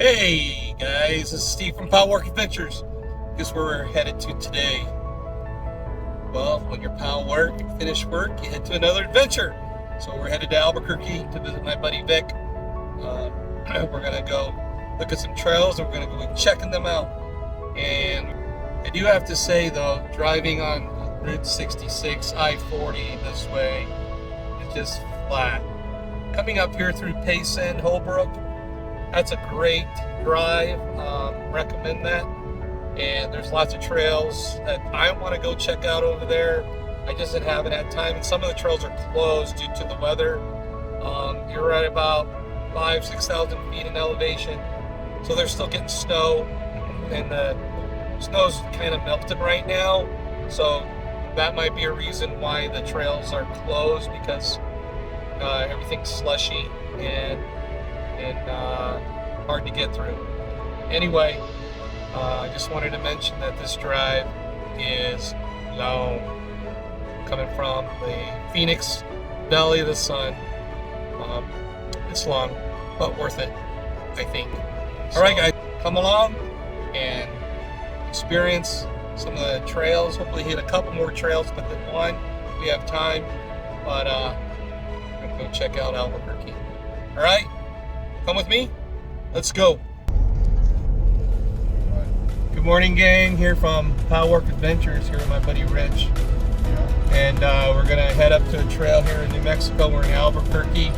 Hey guys, this is Steve from Pkwy Adventures. Guess where we're headed to today? Well, when your pal work, finish work, you head to another adventure. So we're headed to Albuquerque to visit my buddy Vic. We're gonna go look at some trails and we're gonna go checking them out. And I do have to say though, driving on Route 66, I-40 this way, it's just flat. Coming up here through Payson, Holbrook, that's a great drive. Recommend that. And there's lots of trails that I want to go check out over there. I just haven't had time, and some of the trails are closed due to the weather. You're at about 5,000-6,000 feet in elevation, so they're still getting snow, and the snow's kind of melted right now. So that might be a reason why the trails are closed, because everything's slushy and hard to get through. Anyway, I just wanted to mention that this drive is long, coming from the Phoenix Valley of the Sun. It's long, but worth it, I think. All right, guys, come along and experience some of the trails. Hopefully hit a couple more trails, but the one we have time. But I'm gonna go check out Albuquerque. All right, come with me. Let's go. Good morning, gang. Here from Pkwy Adventures, here with my buddy Rich. And we're gonna head up to a trail here in New Mexico. We're in Albuquerque,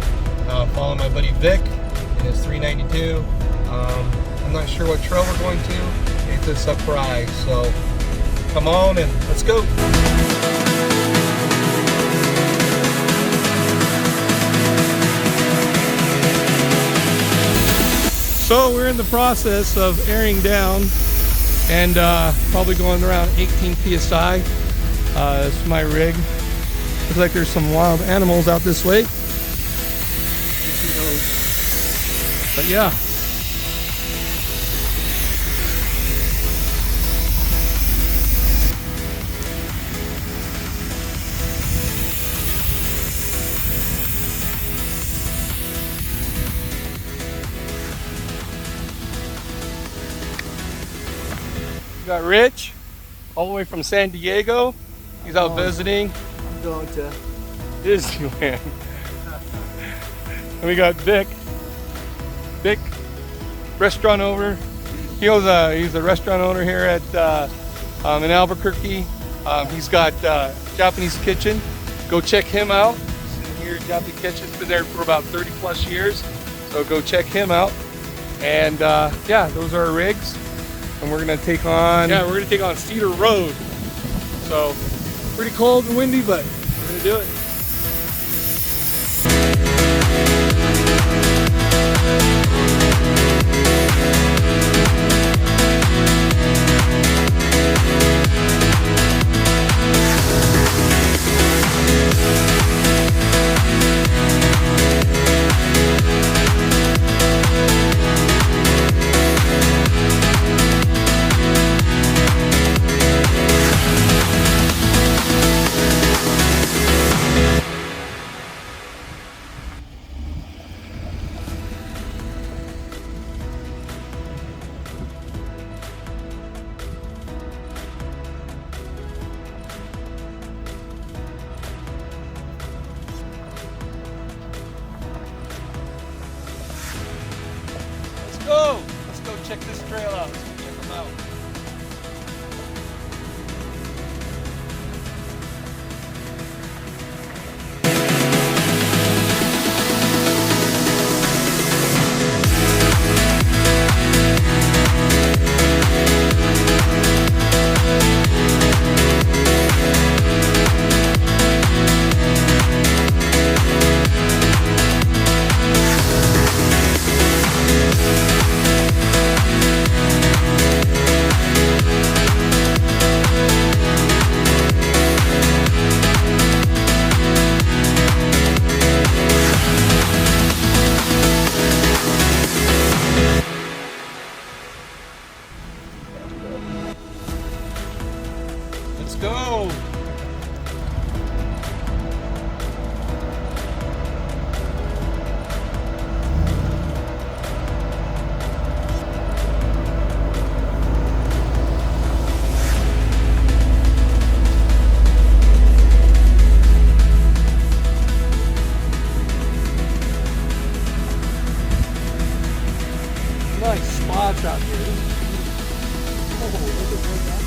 following my buddy Vic in his 392. I'm not sure what trail we're going to. It's a surprise, so come on and let's go. So we're in the process of airing down and probably going around 18 psi. This is my rig. Looks like there's some wild animals out this way. But yeah. We got Rich, all the way from San Diego. He's out visiting. I'm going to Disneyland. And we got Vic. Vic, restaurant owner. He's a restaurant owner here at in Albuquerque. He's got Japanese kitchen. Go check him out. Here, Japanese kitchen's been there for about 30 plus years. So go check him out. And yeah, those are our rigs. And we're gonna take on Cedar Road. So pretty cold and windy, but we're gonna do it. Let's go check this trail out. Let's go check them out. nice spots out here. Oh, look at that.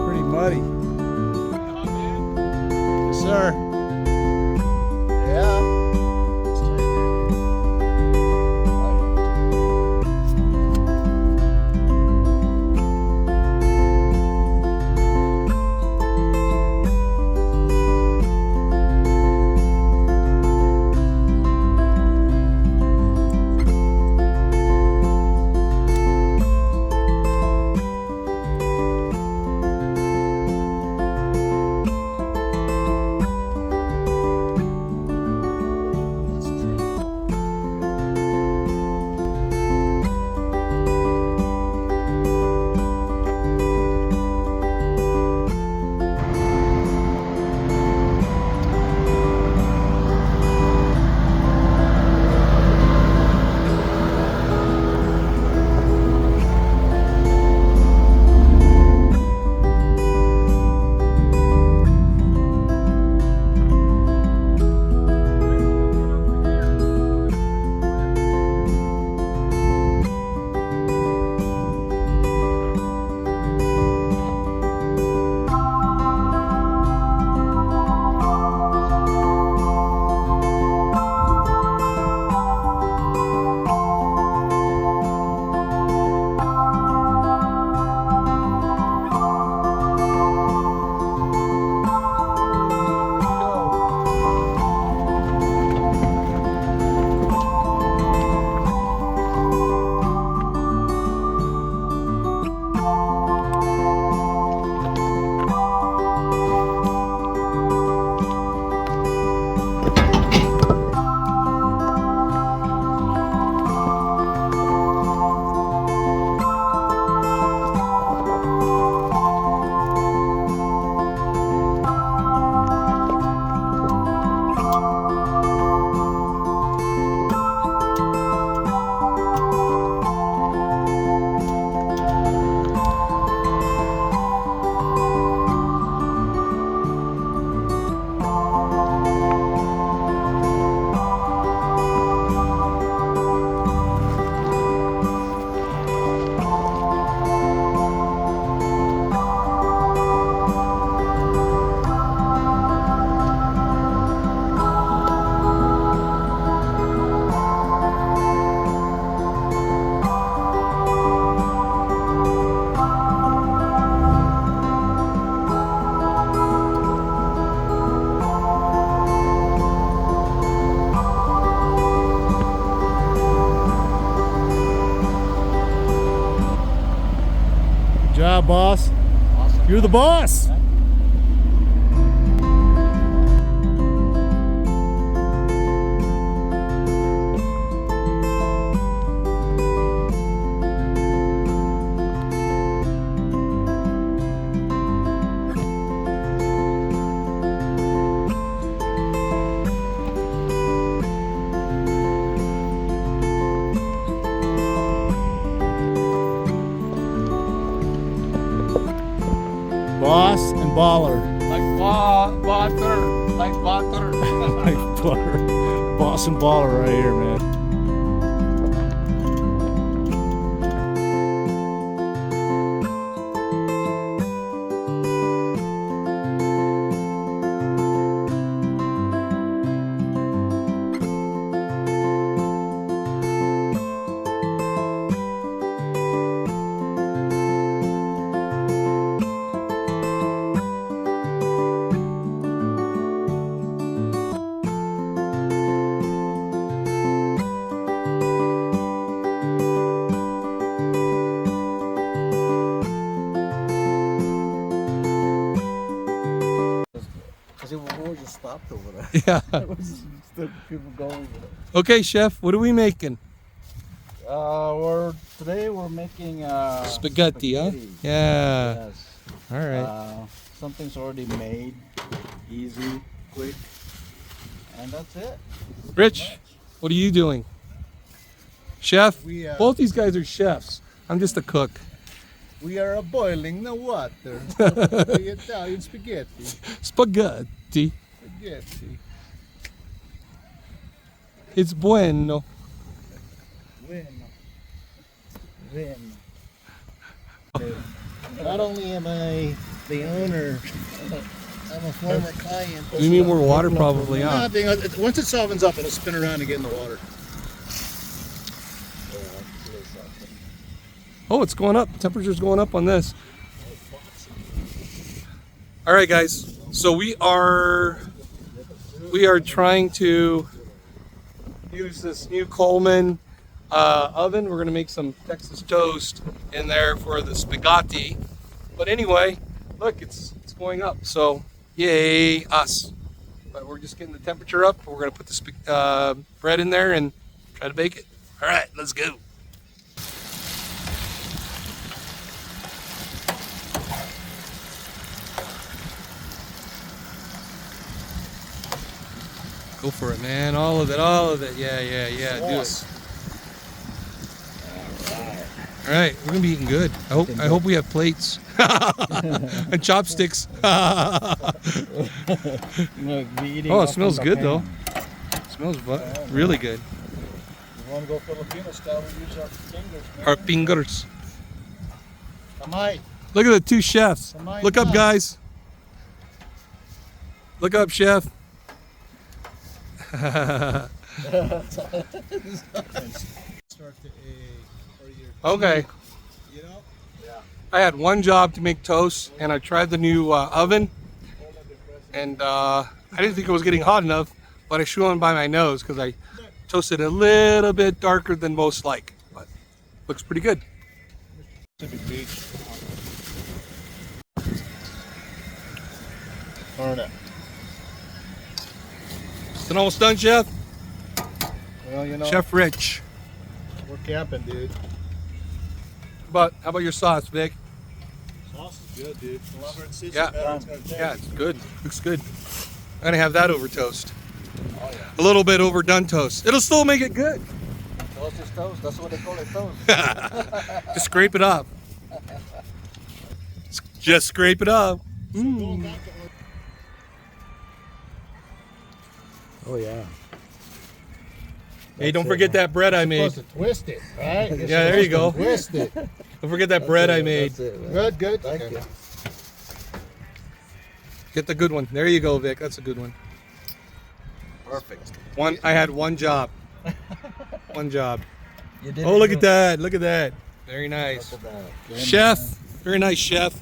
Pretty muddy. Yes, sir. Yeah. Good job, boss. Awesome. You're the boss. Boss and baller. Like butter. Like butter. Like butter. Boss and baller right here, man. over there. Yeah. Still people going. Okay, chef, what are we making? Today we're making Spaghetti, huh? Yeah. Yes. All right. Something's already made, easy, quick, and that's it. Rich, what are you doing? Chef? We, Both these guys are chefs. I'm just a cook. We are boiling the water. The Italian spaghetti. Spaghetti. Spaghetti. It's bueno. Bueno. Bueno. Not only am I the owner, I'm a former client. You need more water probably, huh? Nothing. Once it softens up, it'll spin around and get in the water. Oh, it's going up. Temperature's going up on this. All right, guys. So we are trying to use this new Coleman oven. We're going to make some Texas toast in there for the spaghetti. But anyway, look, it's going up. So yay us! But we're just getting the temperature up. We're going to put the bread in there and try to bake it. All right, let's go. Go for it, man. All of it, all of it. Yeah, yeah, yeah. Do it. All right, we're gonna be eating good. I hope we have plates and chopsticks. Oh, it smells good though. It smells really good. You want to go Filipino style? We use our fingers. Man. Our fingers. Kamay. Look at the two chefs. Look up, guys. Look up, chef. Start to Okay. you know? Yeah. I had one job to make toast, and I tried the new oven, and I didn't think it was getting hot enough, but I should on by my nose because I toasted a little bit darker than most like, but looks pretty good. Pacific Beach. Darn it. Is it almost done, Chef? Well, you know, Chef Rich. we're camping, dude. But how about your sauce, Vic? Sauce is good, dude. The longer it sits, Yeah. the better it's gonna taste. Yeah, it's good. Looks good. I'm gonna have that over toast. Oh, yeah. A little bit overdone toast. It'll still make it good. Toast is toast. That's what they call it, toast. Just scrape it up. Just scrape it up. Oh, yeah. Hey, don't forget that bread I made. Supposed to twist it, right? You're Yeah, there you supposed go. to Twist it. Don't forget that bread I made. Good, good. Thank you. Get the good one. There you go, Vic. That's a good one. Perfect. I had one job. One job. You did Oh, look at that. Look at that. Very nice. Look at that. Chef. Very nice, chef.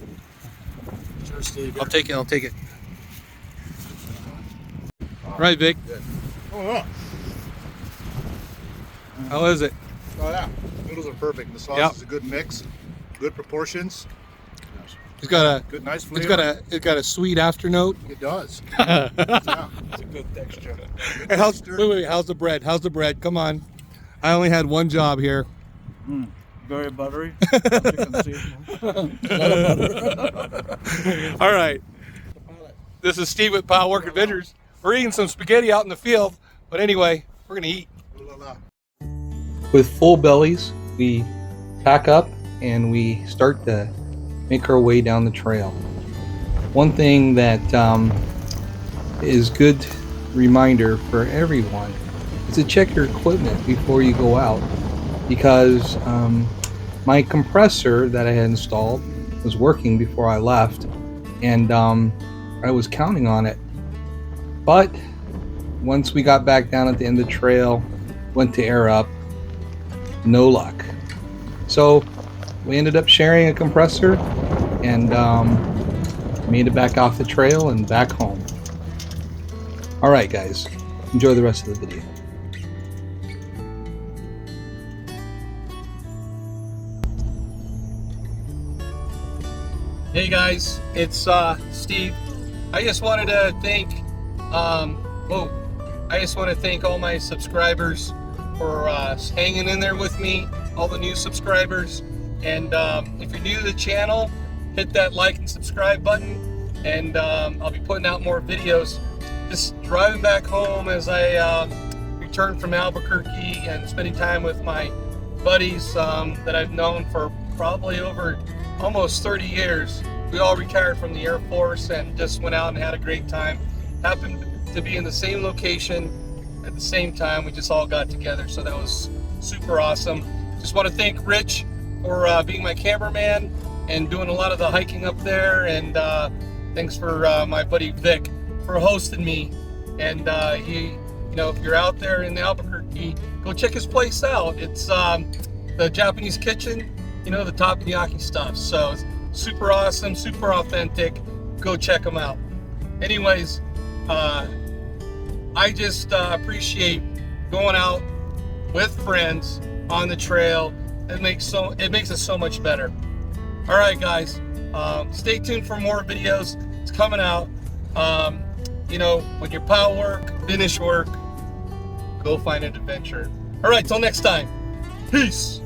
Sure, Steve. I'll take it. I'll take it. All right, Vic. Good. Oh, yeah. How is it? Oh, yeah. Noodles are perfect. The sauce Yep. is a good mix, good proportions. It's got a. Good, nice flavor. It's got a sweet after note. It does. Yeah. It's a good texture. And wait, how's the bread? How's the bread? Come on. I only had one job here. Very buttery. As you can see. All right. This is Steve with Power Work Adventures. We're eating some spaghetti out in the field, but anyway, we're gonna eat. With full bellies, we pack up and we start to make our way down the trail. One thing that is good reminder for everyone is to check your equipment before you go out, because my compressor that I had installed was working before I left, and I was counting on it. But once we got back down at the end of the trail, went to air up, no luck. So we ended up sharing a compressor and made it back off the trail and back home. All right, guys, enjoy the rest of the video. Hey guys, it's Steve. I just wanted to thank Well, I just want to thank all my subscribers for hanging in there with me, all the new subscribers. And if you're new to the channel, hit that like and subscribe button, and I'll be putting out more videos. Just driving back home as I return from Albuquerque and spending time with my buddies that I've known for probably over almost 30 years. We all retired from the Air Force and just went out and had a great time. Happened to be in the same location at the same time. We just all got together, so that was super awesome. Just want to thank Rich for being my cameraman and doing a lot of the hiking up there, and thanks for my buddy Vic for hosting me. And if you're out there in Albuquerque, go check his place out. It's the Japanese kitchen, the takoyaki stuff. So it's super awesome, super authentic. Go check them out. Anyways, I just appreciate going out with friends on the trail. It makes it so much better. All right, guys, stay tuned for more videos. It's coming out. When your pile work, finish work, go find an adventure. All right, till next time. Peace.